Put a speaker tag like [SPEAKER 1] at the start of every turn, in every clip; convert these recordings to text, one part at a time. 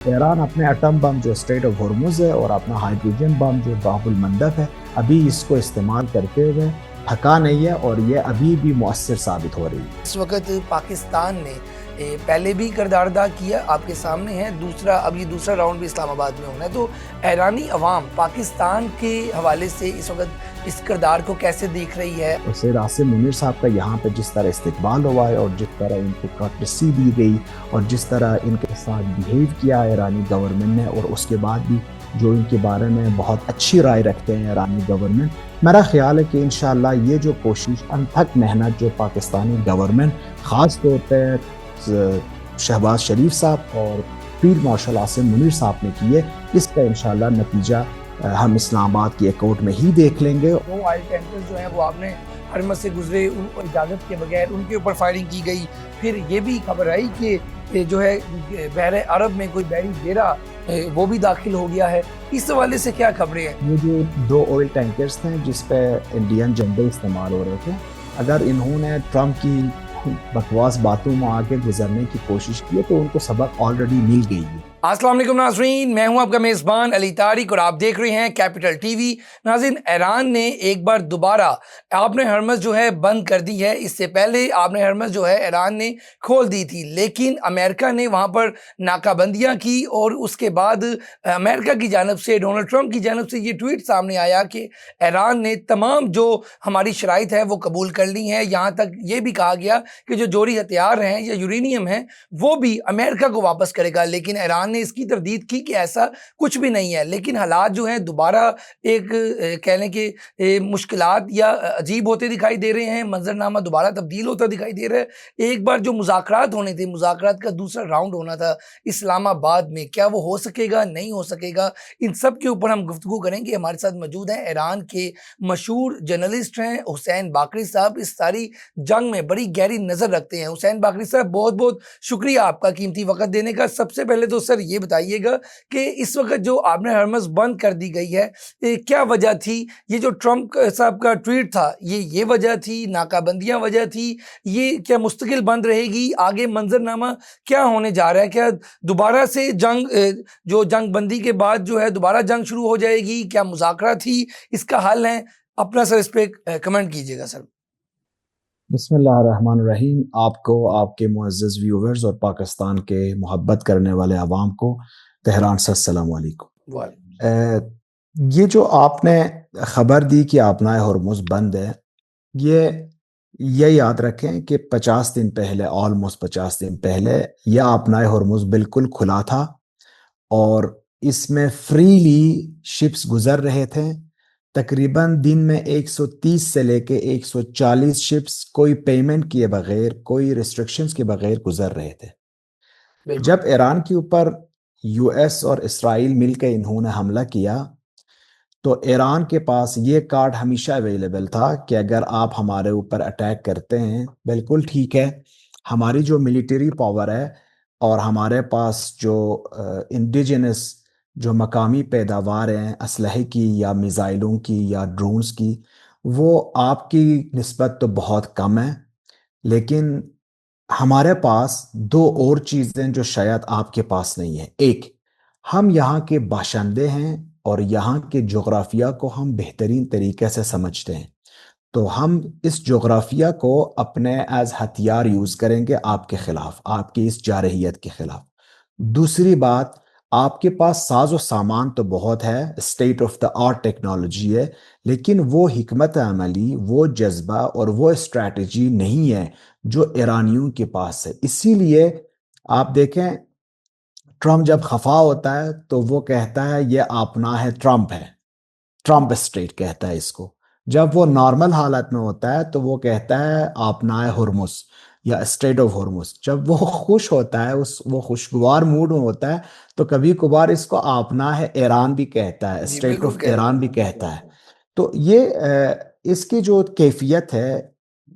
[SPEAKER 1] ایران اپنے atom bomb جو street of Hormuz ہے اور اپنا ہائیڈروجن بم جو باب المندب ہے ابھی اس کو استعمال کرتے ہوئے تھکا نہیں ہے اور یہ ابھی بھی مؤثر ثابت ہو رہی ہے۔
[SPEAKER 2] اس وقت پاکستان نے پہلے بھی کردار ادا کیا، آپ کے سامنے ہے، اب یہ دوسرا راؤنڈ بھی اسلام آباد میں ہونا ہے، تو ایرانی عوام پاکستان کے حوالے سے اس وقت اس کردار کو کیسے دیکھ رہی ہے؟
[SPEAKER 1] اور سید عاصم منیر صاحب کا یہاں پہ جس طرح استقبال ہوا ہے اور جس طرح ان کو کارٹسی دی گئی اور جس طرح ان کے ساتھ بیہیو کیا ایرانی گورنمنٹ نے، اور اس کے بعد بھی جو ان کے بارے میں بہت اچھی رائے رکھتے ہیں ایرانی گورنمنٹ، میرا خیال ہے کہ انشاءاللہ یہ جو کوشش انتھک محنت جو پاکستانی گورنمنٹ خاص طور پہ شہباز شریف صاحب اور فیلڈ مارشل عاصم منیر صاحب نے کی ہے، اس کا انشاءاللہ نتیجہ ہم اسلام آباد کی ایکورٹ میں ہی دیکھ لیں گے۔
[SPEAKER 2] دو آئل ٹینکرز جو ہیں وہ آپ نے حرمت سے گزرے، ان کو اجازت کے بغیر ان کے اوپر فائرنگ کی گئی، پھر یہ بھی خبر آئی کہ جو ہے بحر عرب میں کوئی بحری ڈیرا وہ بھی داخل ہو گیا ہے، اس حوالے سے کیا خبریں ہیں؟
[SPEAKER 1] یہ جو دو آئل ٹینکرز تھے جس پہ انڈین جھنڈے استعمال ہو رہے تھے، اگر انہوں نے ٹرمپ کی بکواس باتوں میں آگے گزرنے کی کوشش کی تو ان کو سبق آلریڈی مل گئی ہے۔
[SPEAKER 2] السلام علیکم ناظرین، میں ہوں آپ کا میزبان علی طارق اور آپ دیکھ رہے ہیں کیپٹل ٹی وی۔ ناظرین، ایران نے ایک بار دوبارہ آپ نے ہرمز جو ہے بند کر دی ہے، اس سے پہلے آپ نے ہرمز جو ہے ایران نے کھول دی تھی، لیکن امریکہ نے وہاں پر ناکہ بندیاں کی اور اس کے بعد امریکہ کی جانب سے، ڈونلڈ ٹرمپ کی جانب سے یہ ٹویٹ سامنے آیا کہ ایران نے تمام جو ہماری شرائط ہے وہ قبول کر لی ہیں، یہاں تک یہ بھی کہا گیا کہ جو جوہری ہتھیار ہیں یا یورینیم ہیں وہ بھی امریکہ کو واپس کرے گا، لیکن ایران نے اس کی تردید کی کہ ایسا کچھ بھی نہیں ہے۔ لیکن حالات جو ہیں دوبارہ ایک کہہ لیں کہ مشکلات یا عجیب ہوتے دکھائی دے رہے ہیں، منظرنامہ دوبارہ تبدیل ہوتا دکھائی دے رہا ہے۔ ایک بار جو مذاکرات ہونے تھے، مذاکرات کا دوسرا راؤنڈ ہونا تھا اسلام آباد میں، کیا وہ ہو سکے گا، نہیں ہو سکے گا، ان سب کے اوپر ہم گفتگو کریں گے۔ ہمارے ساتھ موجود ہیں ایران کے مشہور جرنلسٹ ہیں حسین باقری صاحب، اس ساری جنگ میں بڑی گہری نظر رکھتے ہیں۔ حسین باقری صاحب، بہت بہت شکریہ آپ کا قیمتی وقت دینے کا۔ سب سے پہلے تو سر یہ بتائیے گا کہ اس وقت جو آپ نے ہرمز بند کر دی گئی ہے، کیا وجہ تھی؟ یہ جو ٹرمپ صاحب کا ٹویٹ تھا، یہ وجہ تھی؟ ناکہ بندیاں وجہ تھی؟ یہ کیا مستقل بند رہے گی؟ آگے منظرنامہ کیا ہونے جا رہا ہے؟ کیا دوبارہ سے جنگ بندی کے بعد جو ہے دوبارہ جنگ شروع ہو جائے گی؟ کیا مذاکرہ تھی؟ اس کا حل ہے؟ اپنا سر اس پہ کمنٹ کیجئے گا سر۔
[SPEAKER 1] بسم اللہ الرحمن الرحیم۔ آپ کو، آپ کے معزز ویورز اور پاکستان کے محبت کرنے والے عوام کو تہران سے السلام علیکم۔ یہ جو آپ نے خبر دی کہ آبنائے ہرمز بند ہے، یہ یاد رکھیں کہ 50 دن پہلے، آلموسٹ 50 دن پہلے، یہ آبنائے ہرمز بالکل کھلا تھا اور اس میں فریلی شپس گزر رہے تھے۔ تقریباً دن میں 130 سے لے کے 140 شپس کوئی پیمنٹ کیے بغیر، کوئی ریسٹرکشنز کے بغیر گزر رہے تھے۔ جب ایران کے اوپر یو ایس اور اسرائیل مل کے انہوں نے حملہ کیا تو ایران کے پاس یہ کارڈ ہمیشہ اویلیبل تھا کہ اگر آپ ہمارے اوپر اٹیک کرتے ہیں، بالکل ٹھیک ہے، ہماری جو ملیٹری پاور ہے اور ہمارے پاس جو انڈیجنس جو مقامی پیداوار ہیں اسلحے کی یا میزائلوں کی یا ڈرونز کی، وہ آپ کی نسبت تو بہت کم ہے، لیکن ہمارے پاس دو اور چیزیں جو شاید آپ کے پاس نہیں ہیں۔ ایک، ہم یہاں کے باشندے ہیں اور یہاں کے جغرافیہ کو ہم بہترین طریقے سے سمجھتے ہیں، تو ہم اس جغرافیہ کو اپنے ایز ہتھیار یوز کریں گے آپ کے خلاف، آپ کی اس جارحیت کے خلاف۔ دوسری بات، آپ کے پاس ساز و سامان تو بہت ہے، state of the art technology ہے، لیکن وہ حکمت عملی، وہ جذبہ اور وہ اسٹریٹجی نہیں ہے جو ایرانیوں کے پاس ہے۔ اسی لیے آپ دیکھیں، ٹرمپ جب خفا ہوتا ہے تو وہ کہتا ہے یہ آپنا ہے، ٹرمپ ہے، ٹرمپ اسٹریٹ کہتا ہے اس کو۔ جب وہ نارمل حالت میں ہوتا ہے تو وہ کہتا ہے آپنا ہے ہرمز یا اسٹریٹ آف ہرمز۔ جب وہ خوش ہوتا ہے، وہ خوشگوار موڈ میں ہوتا ہے تو کبھی کبھار اس کو آپنا ہے ایران بھی کہتا ہے، اسٹریٹ آف ایران بھی کہتا ہے۔ تو یہ اس کی جو کیفیت ہے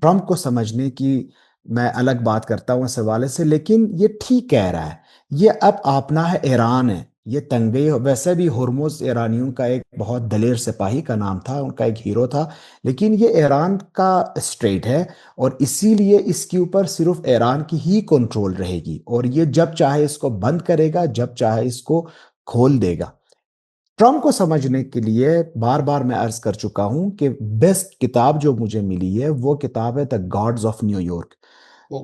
[SPEAKER 1] ٹرمپ کو سمجھنے کی، میں الگ بات کرتا ہوں اس حوالے سے، لیکن یہ ٹھیک کہہ رہا ہے، یہ اب آپنا ہے ایران ہے۔ یہ تنگی ویسے بھی ہرمز ایرانیوں کا ایک بہت دلیر سپاہی کا نام تھا، ان کا ایک ہیرو تھا، لیکن یہ ایران کا اسٹریٹ ہے اور اسی لیے اس کے اوپر صرف ایران کی ہی کنٹرول رہے گی، اور یہ جب چاہے اس کو بند کرے گا، جب چاہے اس کو کھول دے گا۔ ٹرمپ کو سمجھنے کے لیے بار بار میں عرض کر چکا ہوں کہ بیسٹ کتاب جو مجھے ملی ہے وہ کتاب ہے دا گاڈز آف نیو یارک۔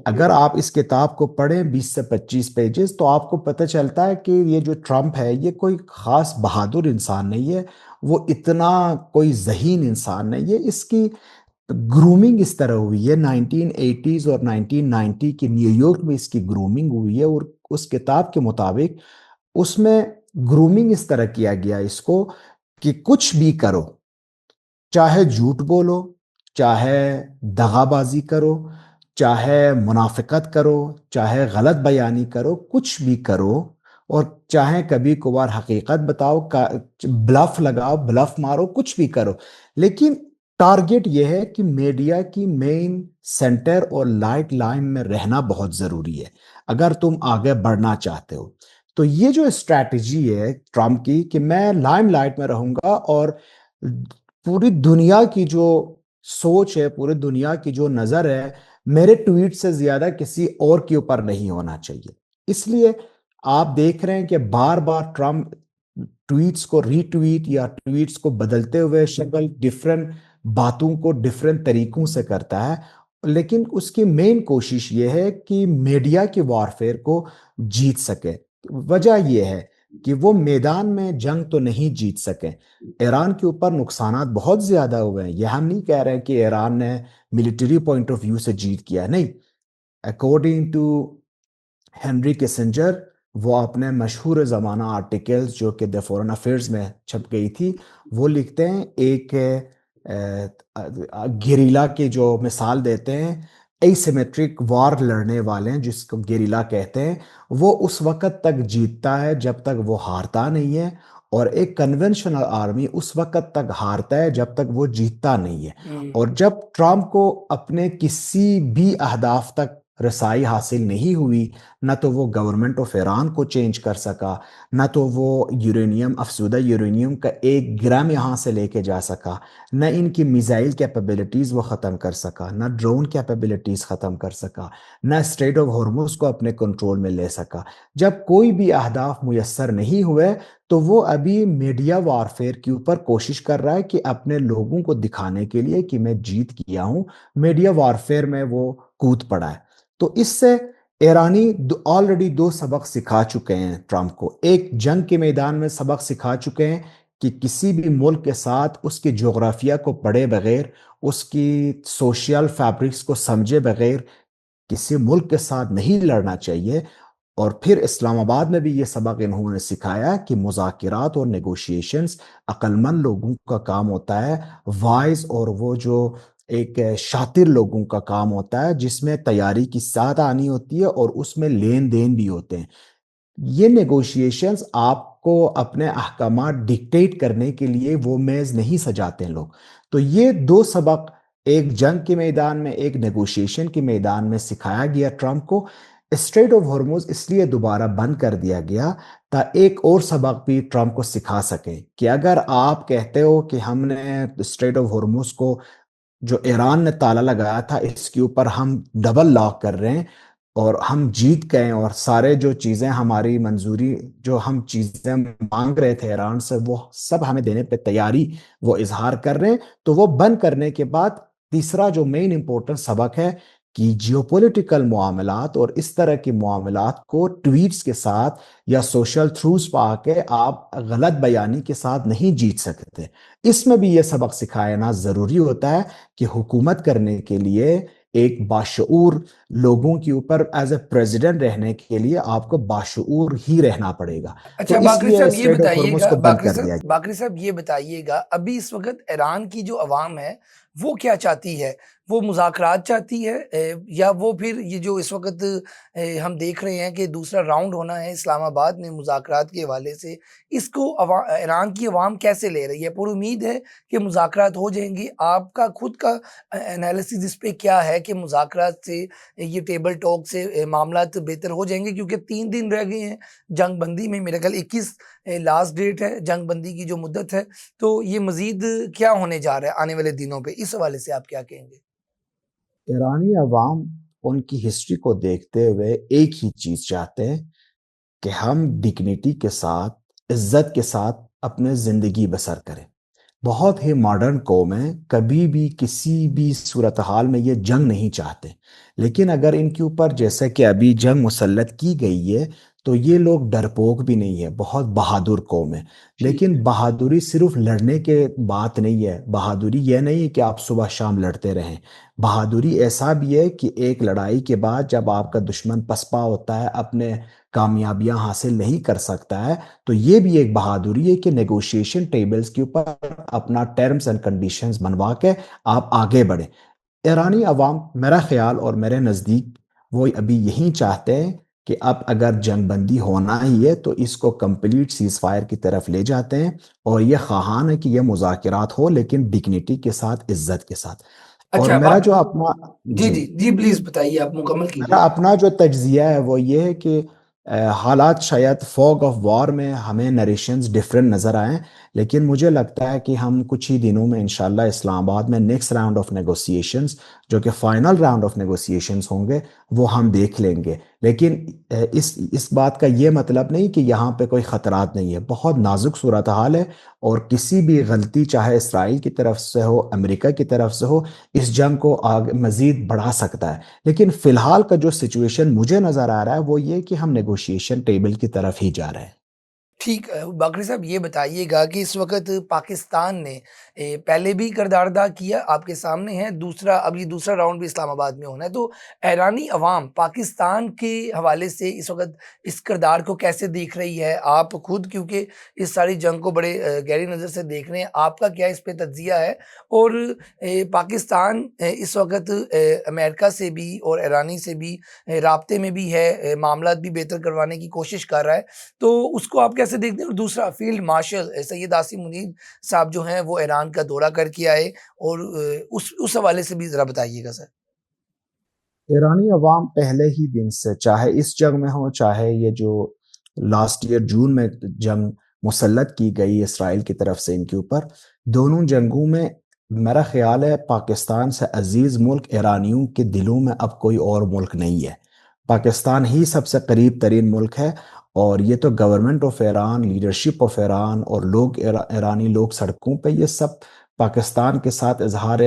[SPEAKER 1] اگر آپ اس کتاب کو پڑھیں 20 سے 25 پیجز تو آپ کو پتہ چلتا ہے کہ یہ جو ٹرمپ ہے یہ کوئی خاص بہادر انسان نہیں ہے، وہ اتنا کوئی ذہین انسان نہیں ہے۔ اس کی گرومنگ اس طرح ہوئی ہے 1980s اور 1990 کی نیو یارک میں اس کی گرومنگ ہوئی ہے، اور اس کتاب کے مطابق اس میں گرومنگ اس طرح کیا گیا اس کو کہ کچھ بھی کرو، چاہے جھوٹ بولو، چاہے دغا بازی کرو، چاہے منافقت کرو، چاہے غلط بیانی کرو، کچھ بھی کرو، اور چاہے کبھی کبھار حقیقت بتاؤ، بلف لگاؤ، بلف مارو، کچھ بھی کرو، لیکن ٹارگٹ یہ ہے کہ میڈیا کی مین سینٹر اور لائٹ لائن میں رہنا بہت ضروری ہے اگر تم آگے بڑھنا چاہتے ہو۔ تو یہ جو اسٹریٹجی ہے ٹرمپ کی کہ میں لائم لائٹ میں رہوں گا، اور پوری دنیا کی جو سوچ ہے، پوری دنیا کی جو نظر ہے، میرے ٹویٹ سے زیادہ کسی اور کے اوپر نہیں ہونا چاہیے۔ اس لیے آپ دیکھ رہے ہیں کہ بار بار ٹرمپ ٹویٹس کو ری ٹویٹ یا ٹویٹس کو بدلتے ہوئے شکل ڈیفرنٹ باتوں کو ڈیفرنٹ طریقوں سے کرتا ہے، لیکن اس کی مین کوشش یہ ہے کہ میڈیا کی وارفیئر کو جیت سکے۔ وجہ یہ ہے کہ وہ میدان میں جنگ تو نہیں جیت سکے، ایران کے اوپر نقصانات بہت زیادہ ہوئے ہیں۔ یہ ہم نہیں کہہ رہے کہ ایران نے ملٹری پوائنٹ آف ویو سے جیت کیا، نہیں۔ اکارڈنگ ٹو ہنری کسنجر، وہ اپنے مشہور زمانہ آرٹیکلز جو کہ دی فورن افیئرز میں چھپ گئی تھی، وہ لکھتے ہیں ایک گیریلا کی جو مثال دیتے ہیں، ای سیمیٹرک وار لڑنے والے ہیں جس کو گیریلا کہتے ہیں، وہ اس وقت تک جیتتا ہے جب تک وہ ہارتا نہیں ہے، اور ایک کنونشنل آرمی اس وقت تک ہارتا ہے جب تک وہ جیتتا نہیں ہے۔ اور جب ٹرمپ کو اپنے کسی بھی اہداف تک رسائی حاصل نہیں ہوئی، نہ تو وہ گورنمنٹ آف ایران کو چینج کر سکا، نہ تو وہ یورینیم، افزودہ یورینیم کا 1 گرام یہاں سے لے کے جا سکا، نہ ان کی میزائل کیپیبلٹیز وہ ختم کر سکا، نہ ڈرون کیپیبلٹیز ختم کر سکا، نہ اسٹریٹ آف ہارمز کو اپنے کنٹرول میں لے سکا۔ جب کوئی بھی اہداف میسر نہیں ہوئے تو وہ ابھی میڈیا وارفیئر کے اوپر کوشش کر رہا ہے کہ اپنے لوگوں کو دکھانے کے لیے کہ میں جیت گیا ہوں، میڈیا وارفیئر میں وہ کود پڑا ہے۔ تو اس سے ایرانی آلریڈی 2 سبق سکھا چکے ہیں ٹرمپ کو۔ ایک جنگ کے میدان میں سبق سکھا چکے ہیں کہ کسی بھی ملک کے ساتھ اس کی جغرافیہ کو پڑھے بغیر، اس کی سوشل فیبرکس کو سمجھے بغیر کسی ملک کے ساتھ نہیں لڑنا چاہیے۔ اور پھر اسلام آباد میں بھی یہ سبق انہوں نے سکھایا کہ مذاکرات اور نیگوشیشنز عقل مند لوگوں کا کام ہوتا ہے، وائز اور وہ جو ایک شاطر لوگوں کا کام ہوتا ہے، جس میں تیاری کی ساتھ آنی ہوتی ہے اور اس میں لین دین بھی ہوتے ہیں۔ یہ نیگوشیشنز آپ کو اپنے احکامات ڈکٹیٹ کرنے کے لیے وہ میز نہیں سجاتے ہیں لوگ۔ تو یہ 2 سبق، ایک جنگ کے میدان میں، ایک نیگوشیشن کے میدان میں سکھایا گیا ٹرمپ کو۔ اسٹریٹ آف ہارمز اس لیے دوبارہ بند کر دیا گیا تاکہ ایک اور سبق بھی ٹرمپ کو سکھا سکیں کہ اگر آپ کہتے ہو کہ ہم نے اسٹریٹ آف ہارمز کو جو ایران نے تالا لگایا تھا اس کے اوپر ہم ڈبل لاک کر رہے ہیں اور ہم جیت گئے، اور سارے جو چیزیں ہماری منظوری، جو ہم چیزیں مانگ رہے تھے ایران سے، وہ سب ہمیں دینے پہ تیاری وہ اظہار کر رہے ہیں، تو وہ بند کرنے کے بعد تیسرا جو مین امپورٹنٹ سبق ہے کہ جیوپولیٹیکل معاملات اور اس طرح کے معاملات کو ٹویٹس کے ساتھ یا سوشل تھروز پا کے آپ غلط بیانی کے ساتھ نہیں جیت سکتے۔ اس میں بھی یہ سبق سکھانا ضروری ہوتا ہے کہ حکومت کرنے کے لیے ایک باشعور لوگوں کے اوپر ایز اے پریزیڈنٹ رہنے کے لیے آپ کو باشعور ہی رہنا پڑے گا۔ تو
[SPEAKER 2] اچھا
[SPEAKER 1] اس
[SPEAKER 2] باقری
[SPEAKER 1] لیے
[SPEAKER 2] صاحب یہ
[SPEAKER 1] اسٹریٹ آف
[SPEAKER 2] بتائیے
[SPEAKER 1] ہارمز
[SPEAKER 2] گا،
[SPEAKER 1] کو بند کر دیا گیا۔
[SPEAKER 2] باقری صاحب یہ بتائیے گا، ابھی اس وقت ایران کی جو عوام ہے وہ کیا چاہتی ہے؟ وہ مذاکرات چاہتی ہے یا وہ پھر یہ جو اس وقت ہم دیکھ رہے ہیں کہ دوسرا راؤنڈ ہونا ہے اسلام آباد میں مذاکرات کے حوالے سے، اس کو ایران کی عوام کیسے لے رہی ہے؟ پر امید ہے کہ مذاکرات ہو جائیں گی۔ آپ کا خود کا انالیسس اس پہ کیا ہے کہ مذاکرات سے یہ ٹیبل ٹاک سے معاملات بہتر ہو جائیں گے؟ کیونکہ 3 دن رہ گئے ہیں جنگ بندی میں، میرے خیال 21 لاسٹ ڈیٹ ہے جنگ بندی کی جو مدت ہے، تو یہ مزید کیا ہونے جا رہا ہے آنے والے دنوں پہ، اس حوالے سے آپ کیا کہیں گے؟
[SPEAKER 1] ایرانی عوام ان کی ہسٹری کو دیکھتے ہوئے ایک ہی چیز چاہتے ہیں کہ ہم ڈگنیٹی کے ساتھ، عزت کے ساتھ اپنے زندگی بسر کریں۔ بہت ہی ماڈرن قوم ہے، کبھی بھی کسی بھی صورتحال میں یہ جنگ نہیں چاہتے، لیکن اگر ان کے اوپر جیسے کہ ابھی جنگ مسلط کی گئی ہے تو یہ لوگ ڈرپوک بھی نہیں ہے، بہت بہادر قوم ہے۔
[SPEAKER 2] ٹھیک
[SPEAKER 1] لیکن
[SPEAKER 2] ہے،
[SPEAKER 1] بہادری صرف لڑنے کے بات نہیں ہے، بہادری یہ نہیں ہے کہ آپ صبح شام لڑتے رہیں۔ بہادری ایسا بھی ہے کہ ایک لڑائی کے بعد جب آپ کا دشمن پسپا ہوتا ہے، اپنے کامیابیاں حاصل نہیں کر سکتا ہے، تو یہ بھی ایک بہادری ہے کہ نیگوشیشن ٹیبلز کے اوپر اپنا ٹرمز اینڈ کنڈیشنز بنوا کے آپ آگے بڑھیں۔ ایرانی عوام میرا خیال اور میرے نزدیک وہ ابھی یہی چاہتے ہیں کہ اب اگر جنگ بندی ہونا ہی ہے تو اس کو کمپلیٹ سیز فائر کی طرف لے جاتے ہیں، اور یہ خواہان ہے کہ یہ مذاکرات ہو لیکن ڈگنیٹی کے ساتھ، عزت کے ساتھ۔ اور
[SPEAKER 2] اچھا
[SPEAKER 1] میرا جو اپنا
[SPEAKER 2] جی
[SPEAKER 1] جی
[SPEAKER 2] جی جی پلیز بتائیے، آپ مکمل کیجیے۔
[SPEAKER 1] میرا اپنا جو تجزیہ ہے وہ یہ ہے کہ حالات شاید فوگ آف وار میں ہمیں نریشنز ڈفرینٹ نظر آئیں، لیکن مجھے لگتا ہے کہ ہم کچھ ہی دنوں میں انشاءاللہ اسلام آباد میں نیکسٹ راؤنڈ آف نیگوسیشنز، جو کہ فائنل راؤنڈ آف نیگوسیشنز ہوں گے، وہ ہم دیکھ لیں گے۔ لیکن اس بات کا یہ مطلب نہیں کہ یہاں پہ کوئی خطرات نہیں ہے، بہت نازک صورتحال ہے، اور کسی بھی غلطی چاہے اسرائیل کی طرف سے ہو، امریکہ کی طرف سے ہو، اس جنگ کو مزید بڑھا سکتا ہے۔ لیکن فی الحال کا جو سچویشن مجھے نظر آ رہا ہے وہ یہ کہ ہم نیگوشیشن ٹیبل کی طرف ہی جا رہے ہیں۔
[SPEAKER 2] ٹھیک ہے، باقری صاحب یہ بتائیے گا کہ اس وقت پاکستان نے پہلے بھی کردار ادا کیا، آپ کے سامنے ہے، اب یہ دوسرا راؤنڈ بھی اسلام آباد میں ہونا ہے، تو ایرانی عوام پاکستان کے حوالے سے اس وقت اس کردار کو کیسے دیکھ رہی ہے؟ آپ خود کیونکہ اس ساری جنگ کو بڑے گہری نظر سے دیکھ رہے ہیں، آپ کا کیا اس پہ تجزیہ ہے؟ اور پاکستان اس وقت امریکہ سے بھی اور ایرانی سے بھی رابطے میں بھی ہے، معاملات بھی بہتر کروانے کی کوشش کر رہا ہے، تو اس کو آپ کیسے دیکھتے ہیں؟ اور دوسرا، فیلڈ مارشل سید عاصم منیر صاحب جو ہیں وہ ایران کا دورہ کر کے آئے، اور اس حوالے سے بھی ذرا بتائیے گا سر۔
[SPEAKER 1] ایرانی عوام پہلے ہی دن سے، چاہے اس جنگ میں ہو، چاہے یہ جو لاسٹ ایئر جون میں جنگ مسلط کی گئی اسرائیل کی طرف سے ان کے اوپر، دونوں جنگوں میں میرا خیال ہے پاکستان سے عزیز ملک ایرانیوں کے دلوں میں اب کوئی اور ملک نہیں ہے۔ پاکستان ہی سب سے قریب ترین ملک ہے، اور یہ تو government of Iran, leadership of Iran, اور لوگ ایرانی لوگ سڑکوں پہ، یہ سب پاکستان کے ساتھ اظہار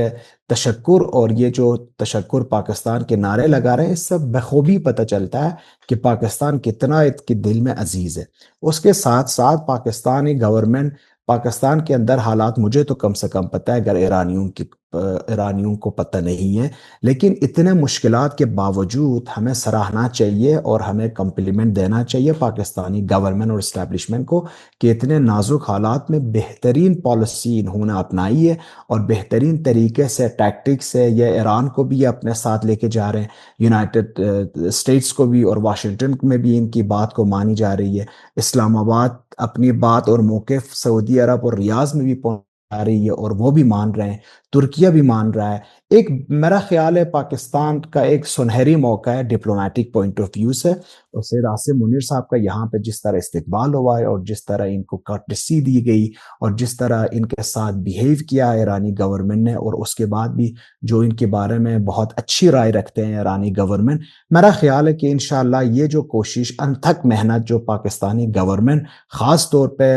[SPEAKER 1] تشکر، اور یہ جو تشکر پاکستان کے نعرے لگا رہے ہیں، اس سے بخوبی پتہ چلتا ہے کہ پاکستان کتنا اس کے دل میں عزیز ہے۔ اس کے ساتھ ساتھ پاکستانی گورنمنٹ، پاکستان کے اندر حالات مجھے تو کم سے کم پتہ ہے، اگر ایرانیوں کو پتہ نہیں ہے، لیکن اتنے مشکلات کے باوجود ہمیں سراہنا چاہیے اور ہمیں کمپلیمنٹ دینا چاہیے پاکستانی گورنمنٹ اور اسٹیبلشمنٹ کو، کہ اتنے نازک حالات میں بہترین پالیسی انہوں نے اپنائی ہے، اور بہترین طریقے سے، ٹیکٹک سے، یہ ایران کو بھی اپنے ساتھ لے کے جا رہے ہیں، یونائٹڈ اسٹیٹس کو بھی اور واشنگٹن میں بھی ان کی بات کو مانی جا رہی ہے، اسلام آباد اپنی بات اور موقف سعودی عرب اور ریاض میں بھی پہنچا رہی ہے، اور وہ بھی مان رہے ہیں، ترکیہ بھی مان رہا ہے۔ ایک میرا خیال ہے پاکستان کا ایک سنہری موقع ہے ڈپلومیٹک پوائنٹ آف ویو سے، اور سید عاصم منیر صاحب کا یہاں پہ جس طرح استقبال ہوا ہے، اور جس طرح ان کو کارٹیسی دی گئی، اور جس طرح ان کے ساتھ بیہیو کیا ہے ایرانی گورنمنٹ نے، اور اس کے بعد بھی جو ان کے بارے میں بہت اچھی رائے رکھتے ہیں ایرانی گورنمنٹ، میرا خیال ہے کہ انشاءاللہ یہ جو کوشش، انتھک محنت جو پاکستانی گورنمنٹ، خاص طور پہ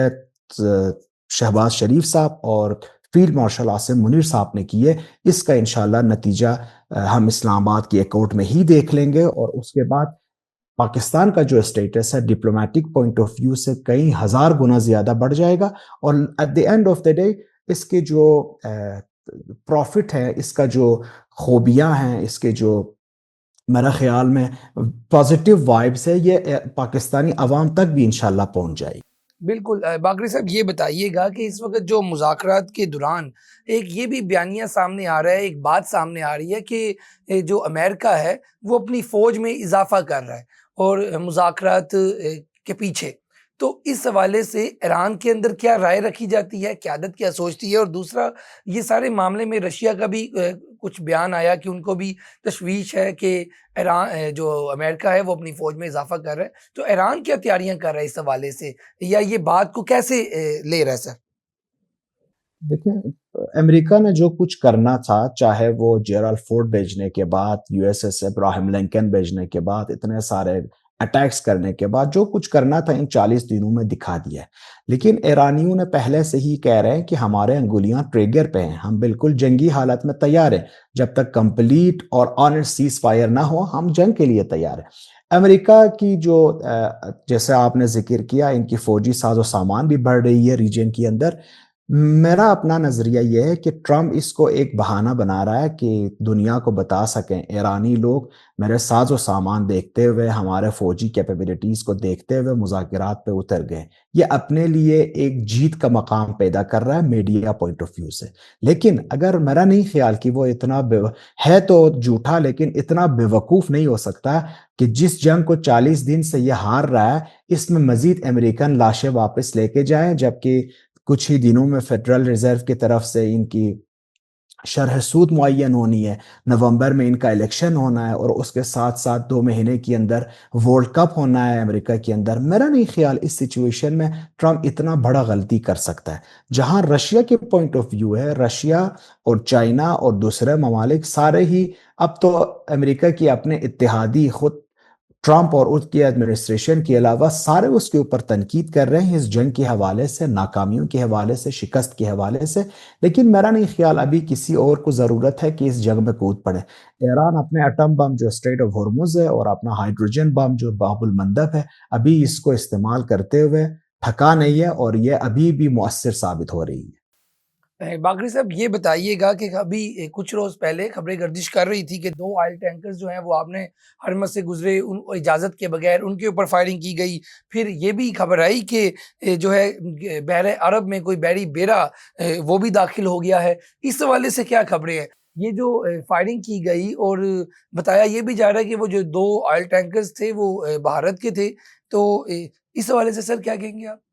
[SPEAKER 1] شہباز شریف صاحب اور فیلڈ مارشل عاصم منیر صاحب نے کی ہے، اس کا انشاءاللہ نتیجہ ہم اسلام آباد کی ایک کورٹ میں ہی دیکھ لیں گے، اور اس کے بعد پاکستان کا جو اسٹیٹس ہے ڈپلومیٹک پوائنٹ آف ویو سے کئی ہزار گنا زیادہ بڑھ جائے گا، اور at the end of the day اس کے جو پروفٹ ہے، اس کا جو خوبیاں ہیں، اس کے جو میرا خیال میں پازیٹیو وائبس ہے، یہ پاکستانی عوام تک بھی انشاءاللہ پہنچ جائے گی۔
[SPEAKER 2] بالکل، باقری صاحب یہ بتائیے گا کہ اس وقت جو مذاکرات کے دوران ایک یہ بھی بیانیہ سامنے آ رہا ہے، ایک بات سامنے آ رہی ہے کہ جو امریکہ ہے وہ اپنی فوج میں اضافہ کر رہا ہے اور مذاکرات کے پیچھے، تو اس حوالے سے ایران کے اندر کیا رائے رکھی جاتی ہے, قیادت کیا سوچتی ہے؟ اور دوسرا, یہ سارے معاملے میں رشیا کا بھی کچھ بیان آیا کہ ان کو بھی تشویش ہے کہ ایران جو امریکہ ہے وہ اپنی فوج میں اضافہ کر رہا ہے, تو ایران کیا تیاریاں کر رہا ہے اس حوالے سے, یا یہ بات کو کیسے لے رہا ہے سر؟
[SPEAKER 1] دیکھیں, امریکہ نے جو کچھ کرنا تھا, چاہے وہ جیرالڈ فورڈ بھیجنے کے بعد, U S S Abraham Lincoln بھیجنے کے بعد, اتنے سارے اٹیکس کرنے کے بعد, جو کچھ کرنا تھا ان 40 دنوں میں دکھا دیا ہے. لیکن ایرانیوں نے پہلے سے ہی کہہ رہے ہیں کہ ہمارے انگلیاں ٹریگر پہ ہیں, ہم بالکل جنگی حالت میں تیار ہیں, جب تک کمپلیٹ اور آنسٹ سیز فائر نہ ہو ہم جنگ کے لیے تیار ہیں. امریکہ کی جو جیسے آپ نے ذکر کیا, ان کی فوجی ساز و سامان بھی بڑھ رہی ہے ریجن کے اندر. میرا اپنا نظریہ یہ ہے کہ ٹرمپ اس کو ایک بہانہ بنا رہا ہے کہ دنیا کو بتا سکیں ایرانی لوگ میرے ساز و سامان دیکھتے ہوئے, ہمارے فوجی کیپیبلٹیز کو دیکھتے ہوئے مذاکرات پہ اتر گئے. یہ اپنے لیے ایک جیت کا مقام پیدا کر رہا ہے میڈیا پوائنٹ آف ویو سے. لیکن اگر میرا نہیں خیال کہ وہ اتنا ہے تو جھوٹا, لیکن اتنا بے وقوف نہیں ہو سکتا کہ جس جنگ کو 40 دن سے یہ ہار رہا ہے اس میں مزید امریکن لاشیں واپس لے کے جائیں, جبکہ کچھ ہی دنوں میں فیڈرل ریزرو کی طرف سے ان کی شرح سود معین ہونی ہے, نومبر میں ان کا الیکشن ہونا ہے, اور اس کے ساتھ ساتھ 2 مہینے کے اندر ورلڈ کپ ہونا ہے امریکہ کے اندر. میرا نہیں خیال اس سچویشن میں ٹرمپ اتنا بڑا غلطی کر سکتا ہے. جہاں رشیا کے پوائنٹ آف ویو ہے, رشیا اور چائنا اور دوسرے ممالک سارے ہی اب تو امریکہ کی اپنے اتحادی خود ٹرمپ اور اس کی ایڈمنسٹریشن کے علاوہ سارے اس کے اوپر تنقید کر رہے ہیں اس جنگ کے حوالے سے, ناکامیوں کے حوالے سے, شکست کے حوالے سے. لیکن میرا نہیں خیال ابھی کسی اور کو ضرورت ہے کہ اس جنگ میں کود پڑے. ایران اپنے ایٹم بم جو اسٹریٹ آف ہارمز ہے اور اپنا ہائیڈروجن بم جو باب المندب ہے, ابھی اس کو استعمال کرتے ہوئے تھکا نہیں ہے, اور یہ ابھی بھی مؤثر ثابت ہو رہی ہے.
[SPEAKER 2] باقری صاحب, یہ بتائیے گا کہ ابھی کچھ روز پہلے خبریں گردش کر رہی تھی کہ 2 آئل ٹینکرز جو ہیں وہ آپ نے حرمت سے گزرے, ان اجازت کے بغیر ان کے اوپر فائرنگ کی گئی. پھر یہ بھی خبر آئی کہ جو ہے بحر عرب میں کوئی بحری بیڑا وہ بھی داخل ہو گیا ہے. اس حوالے سے کیا خبریں ہیں؟ یہ جو فائرنگ کی گئی, اور بتایا یہ بھی جا رہا ہے کہ وہ جو 2 آئل ٹینکرز تھے وہ بھارت کے تھے, تو اس حوالے سے سر کیا کہیں گے آپ؟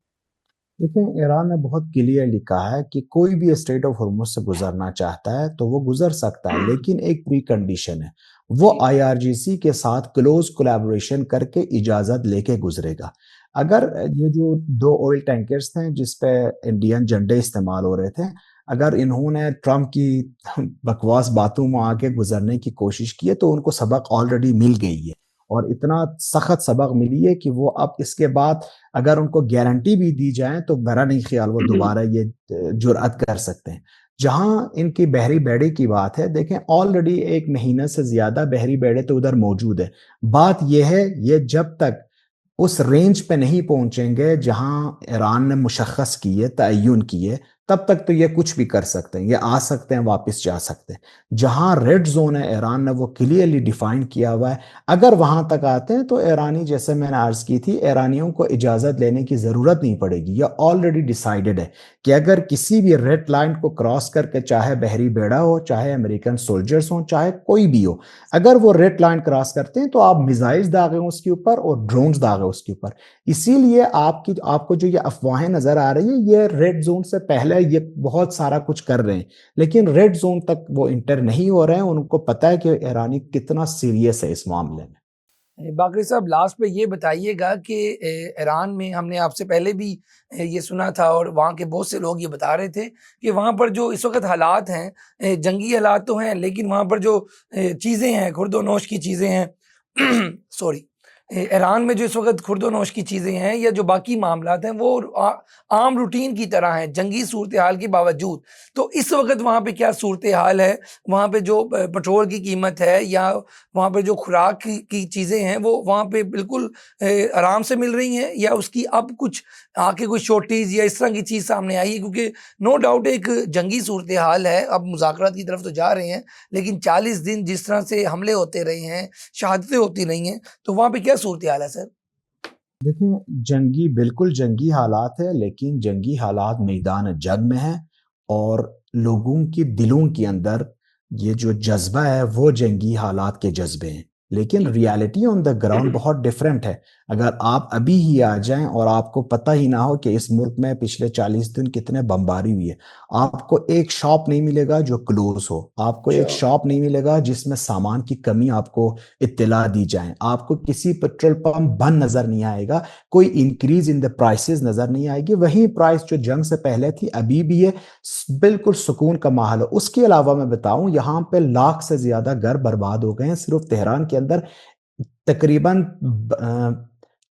[SPEAKER 1] لیکن ایران نے بہت کلیئرلی کہا ہے کہ کوئی بھی اسٹریٹ آف ہرمز سے گزرنا چاہتا ہے تو وہ گزر سکتا ہے, لیکن ایک پری کنڈیشن ہے, وہ IRGC کے ساتھ کلوز کولیبوریشن کر کے اجازت لے کے گزرے گا. اگر یہ جو 2 آئل ٹینکرز تھے جس پہ انڈین جھنڈے استعمال ہو رہے تھے, اگر انہوں نے ٹرمپ کی بکواس باتوں میں آ کے گزرنے کی کوشش کی ہے تو ان کو سبق آلریڈی مل گئی ہے, اور اتنا سخت سبق ملی ہے کہ وہ اب اس کے بعد اگر ان کو گارنٹی بھی دی جائے تو میرا نہیں خیال وہ دوبارہ یہ جرأت کر سکتے ہیں. جہاں ان کی بحری بیڑے کی بات ہے, دیکھیں آلریڈی 1 مہینہ سے زیادہ بحری بیڑے تو ادھر موجود ہے. بات یہ ہے یہ جب تک اس رینج پہ نہیں پہنچیں گے جہاں ایران نے مشخص کیے, تعین کیے, تب تک تو یہ کچھ بھی کر سکتے ہیں, یہ آ سکتے ہیں, واپس جا سکتے ہیں. جہاں ریڈ زون ہے ایران نے وہ کلیئرلی ڈیفائن کیا ہوا ہے. اگر وہاں تک آتے ہیں تو ایرانی, جیسے میں نے عرض کی تھی, ایرانیوں کو اجازت لینے کی ضرورت نہیں پڑے گی. یہ آلریڈی ڈیسائیڈڈ ہے کہ اگر کسی بھی ریڈ لائن کو کراس کر کے, چاہے بحری بیڑا ہو, چاہے امریکن سولجرز ہوں, چاہے کوئی بھی ہو, اگر وہ ریڈ لائن کراس کرتے ہیں تو آپ میزائلز داغیں اس کے اوپر اور ڈرونز داغیں اس کے اوپر. اسی لیے آپ کو جو یہ افواہیں نظر آ رہی ہیں, یہ ریڈ زون سے پہلے یہ بہت سارا کچھ کر رہے ہیں, لیکن ریڈ زون تک وہ انٹر نہیں ہو رہے ہیں. ان کو پتا ہے کہ ایرانی کتنا سیریس ہے اس معاملے میں.
[SPEAKER 2] باقری صاحب, لاسٹ پہ یہ بتائیے گا کہ ایران میں ہم نے آپ سے پہلے بھی یہ سنا تھا, اور وہاں کے بہت سے لوگ یہ بتا رہے تھے کہ وہاں پر جو اس وقت حالات ہیں, جنگی حالات تو ہیں, لیکن وہاں پر جو چیزیں ہیں, خورد و نوش کی چیزیں ہیں سوری, ایران میں جو اس وقت خورد و نوش کی چیزیں ہیں یا جو باقی معاملات ہیں وہ عام روٹین کی طرح ہیں جنگی صورتحال کے باوجود. تو اس وقت وہاں پہ کیا صورتحال ہے؟ وہاں پہ جو پٹرول کی قیمت ہے یا وہاں پہ جو خوراک کی چیزیں ہیں وہ وہاں پہ بالکل آرام سے مل رہی ہیں, یا اس کی اب کچھ آ کے کوئی شارٹیج یا اس طرح کی چیز سامنے آئی ہے؟ کیونکہ نو ڈاؤٹ ایک جنگی صورتحال ہے, اب مذاکرات کی طرف تو جا رہے ہیں, لیکن 40 دن جس طرح سے حملے ہوتے رہے ہیں, شہادتیں ہوتی رہی ہیں, تو وہاں پہ کیا صورتحال ہے سر؟
[SPEAKER 1] دیکھیں بالکل جنگی حالات ہے, لیکن جنگی حالات میدان جنگ میں ہیں, اور لوگوں کی دلوں کے اندر یہ جو جذبہ ہے وہ جنگی حالات کے جذبے ہیں. لیکن ریالٹی آن دا گراؤنڈ بہت ڈفرینٹ ہے. اگر آپ ابھی ہی آ جائیں اور آپ کو پتہ ہی نہ ہو کہ اس ملک میں پچھلے 40 دن کتنے بمباری ہوئی ہے, آپ کو ایک شاپ نہیں ملے گا جو کلوز ہو, آپ کو ایک شاپ نہیں ملے گا جس میں سامان کی کمی آپ کو اطلاع دی جائیں, آپ کو کسی پیٹرول پمپ بند نظر نہیں آئے گا, کوئی انکریز ان دا پرائسز نظر نہیں آئے گی. وہی پرائس جو جنگ سے پہلے تھی ابھی بھی ہے, بالکل سکون کا ماحول ہے. اس کے علاوہ میں بتاؤں یہاں پہ 1,00,000 سے زیادہ گھر برباد ہو گئے ہیں صرف تہران کے اندر.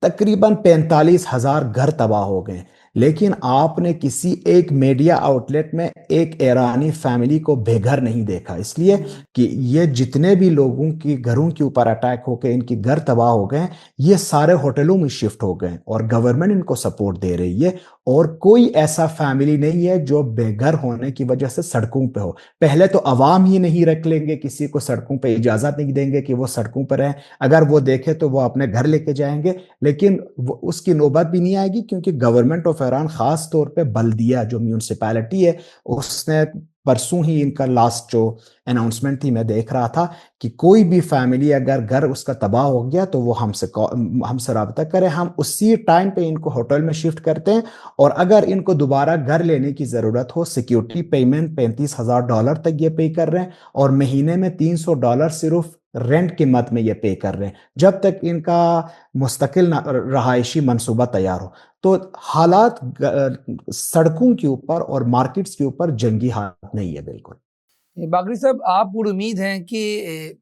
[SPEAKER 1] تقریباً 45,000 گھر تباہ ہو گئے. لیکن آپ نے کسی ایک میڈیا آؤٹ لیٹ میں ایک ایرانی فیملی کو بے گھر نہیں دیکھا, اس لیے کہ یہ جتنے بھی لوگوں کی گھروں کے اوپر اٹیک ہو کے ان کی گھر تباہ ہو گئے یہ سارے ہوٹلوں میں شفٹ ہو گئے اور گورنمنٹ ان کو سپورٹ دے رہی ہے, اور کوئی ایسا فیملی نہیں ہے جو بے گھر ہونے کی وجہ سے سڑکوں پہ ہو. پہلے تو عوام ہی نہیں رکھ لیں گے, کسی کو سڑکوں پہ اجازت نہیں دیں گے کہ وہ سڑکوں پر رہیں, اگر وہ دیکھے تو وہ اپنے گھر لے کے جائیں گے, لیکن اس کی نوبت بھی نہیں آئے گی کیونکہ گورنمنٹ آف ایران خاص طور پہ بلدیہ جو میونسپیلٹی ہے اس نے پرسوں ہی ان کا لاسٹ جو اناؤنسمنٹ تھی میں دیکھ رہا تھا کہ کوئی بھی فیملی اگر گھر اس کا تباہ ہو گیا تو وہ ہم سے رابطہ کرے, ہم اسی ٹائم پہ ان کو ہوٹل میں شفٹ کرتے ہیں, اور اگر ان کو دوبارہ گھر لینے کی ضرورت ہو سیکیورٹی پیمنٹ $35,000 تک یہ پے کر رہے ہیں, اور مہینے میں $300 صرف رینٹ کی مت میں یہ پے کر رہے ہیں جب تک ان کا مستقل رہائشی منصوبہ تیار ہو. تو حالات سڑکوں کے اوپر اور مارکیٹس کے اوپر جنگی حالات نہیں ہے بالکل.
[SPEAKER 2] باقری صاحب آپ پر امید ہیں کہ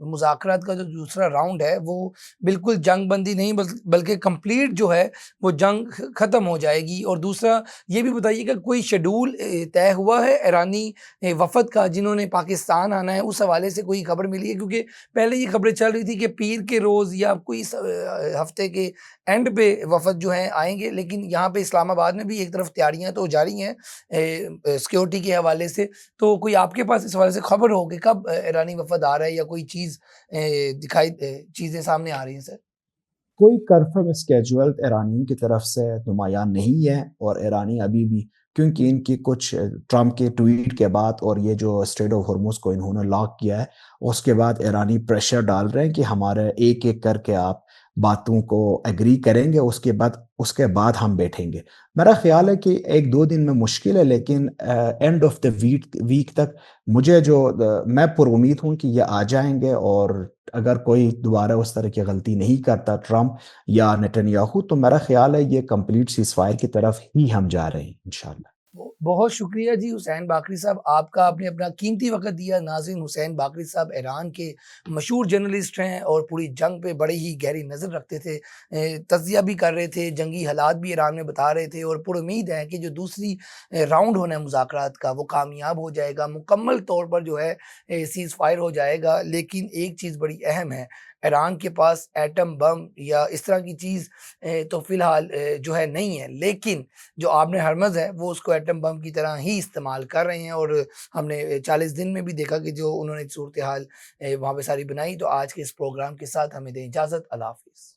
[SPEAKER 2] مذاکرات کا جو دوسرا راؤنڈ ہے وہ بالکل جنگ بندی نہیں بلکہ کمپلیٹ جو ہے وہ جنگ ختم ہو جائے گی؟ اور دوسرا یہ بھی بتائیے کہ کوئی شیڈول طے ہوا ہے ایرانی وفد کا جنہوں نے پاکستان آنا ہے, اس حوالے سے کوئی خبر ملی ہے؟ کیونکہ پہلے یہ خبریں چل رہی تھی کہ پیر کے روز یا کوئی ہفتے کے اینڈ پہ وفد جو ہیں آئیں گے, لیکن یہاں پہ اسلام آباد میں بھی ایک طرف تیاریاں تو جاری ہیں سیکیورٹی کے حوالے سے, تو کوئی آپ کے پاس اس حوالے سے خبر ہو کہ کب ایرانی وفد آ رہا ہے یا کوئی چیز چیزیں سامنے آ رہی ہیں؟ سر
[SPEAKER 1] کوئی کنفرم اسکیجول ایرانیوں کی طرف سے نمایاں نہیں ہے, اور ایرانی ابھی بھی کیونکہ ان کی کچھ ٹرمپ کے ٹویٹ کے بعد اور یہ جو اسٹریٹ آف ہرمز کو انہوں نے لاک کیا ہے اس کے بعد ایرانی پریشر ڈال رہے ہیں کہ ہمارے ایک ایک کر کے آپ باتوں کو ایگری کریں گے, اس کے بعد ہم بیٹھیں گے. میرا خیال ہے کہ 1-2 دن میں مشکل ہے, لیکن اینڈ آف دا ویک تک میں پر امید ہوں کہ یہ آ جائیں گے, اور اگر کوئی دوبارہ اس طرح کی غلطی نہیں کرتا ٹرمپ یا نیتن یاہو تو میرا خیال ہے یہ کمپلیٹ سیز فائر کی طرف ہی ہم جا رہے ہیں انشاءاللہ.
[SPEAKER 2] بہت شکریہ جی حسین باقری صاحب, آپ کا آپ نے اپنا قیمتی وقت دیا. ناظرین, حسین باقری صاحب ایران کے مشہور جرنلسٹ ہیں اور پوری جنگ پہ بڑی ہی گہری نظر رکھتے تھے, تجزیہ بھی کر رہے تھے, جنگی حالات بھی ایران میں بتا رہے تھے, اور پر امید ہے کہ جو دوسری راؤنڈ ہونا ہے مذاکرات کا وہ کامیاب ہو جائے گا, مکمل طور پر جو ہے سیز فائر ہو جائے گا. لیکن ایک چیز بڑی اہم ہے, ایران کے پاس ایٹم بم یا اس طرح کی چیز تو فی الحال جو ہے نہیں ہے, لیکن جو آبن ہرمز ہے وہ اس کو ایٹم بم کی طرح ہی استعمال کر رہے ہیں, اور ہم نے 40 دن میں بھی دیکھا کہ جو انہوں نے صورتحال وہاں پہ ساری بنائی. تو آج کے اس پروگرام کے ساتھ ہمیں دیں اجازت, اللہ حافظ.